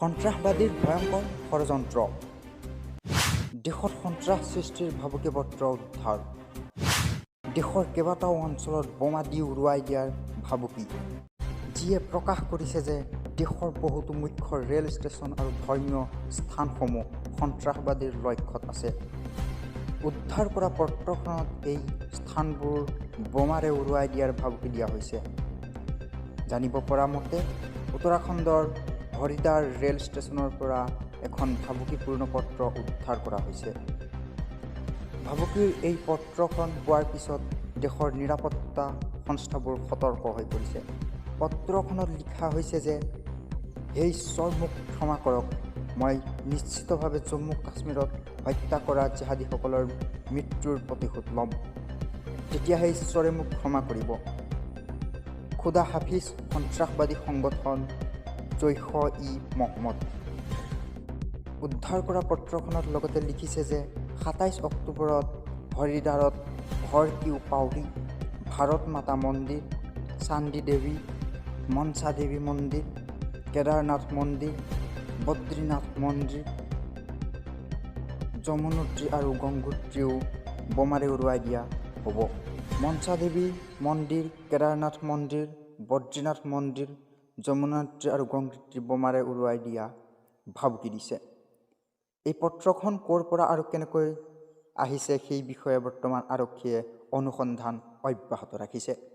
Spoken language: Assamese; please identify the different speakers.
Speaker 1: সন্ত্ৰাসবাদীৰ ভয়ংকৰ ষড়যন্ত্ৰ। দেশত সন্ত্ৰাস সৃষ্টিৰ ভাবুকি পত্ৰ উদ্ধাৰ। দেশৰ কেইবাটাও অঞ্চলত বোমা দি উৰুৱাই দিয়াৰ ভাবুকি, যিয়ে প্ৰকাশ কৰিছে যে দেশৰ বহুতো মুখ্য ৰেল ষ্টেচন আৰু ধৰ্মীয় স্থানসমূহ সন্ত্ৰাসবাদীৰ লক্ষ্যত আছে। উদ্ধাৰ কৰা পত্ৰখনত এই স্থানবোৰ বোমাৰে উৰুৱাই দিয়াৰ ভাবুকি দিয়া হৈছে। জানিব পৰা মতে, উত্তৰাখণ্ডৰ হৰিদ্বাৰ ৰেল ষ্টেচনৰ পৰা এখন ভাবুকিপূৰ্ণ পত্ৰ উদ্ধাৰ কৰা হৈছে। ভাবুকিৰ এই পত্ৰখন পোৱাৰ পিছত দেশৰ নিৰাপত্তা সংস্থাবোৰ সতৰ্ক হৈ পৰিছে। পত্ৰখনত লিখা হৈছে যে, হে ঈশ্বৰ, মোক ক্ষমা কৰক, মই নিশ্চিতভাৱে জম্মু কাশ্মীৰত হত্যা কৰা জেহাদীসকলৰ মৃত্যুৰ প্ৰতিশোধ ল'ম। তেতিয়াহে ঈশ্বৰে মোক ক্ষমা কৰিব। খুদা হাফিজ সন্ত্ৰাসবাদী সংগঠন জৈশ-ই-মহম্মদ। উদ্ধাৰ কৰা পত্ৰখনত লগতে লিখিছে যে ২৭ অক্টোবৰত হৰিদ্বাৰত ভৰ-কিউ পাউৰি, ভাৰত মাতা মন্দিৰ, চান্দি দেৱী, মনসা দেৱী মন্দিৰ, কেদাৰনাথ মন্দিৰ, বদ্ৰীনাথ মন্দিৰ, যমুনোত্ৰী আৰু গংগোত্ৰীও বোমাৰে উৰুৱাই দিয়া হ'ব। মনসা দেৱী মন্দিৰ, কেদাৰনাথ মন্দিৰ, বদ্ৰীনাথ মন্দিৰ, যমুনোত্ৰী আৰু গংগোত্ৰী বোমাৰে উৰুৱাই দিয়া ভাবুকি দিছে। এই পত্ৰখন ক'ৰ পৰা আৰু কেনেকৈ আহিছে সেই বিষয়ে বৰ্তমান আৰক্ষীয়ে অনুসন্ধান অব্যাহত ৰাখিছে।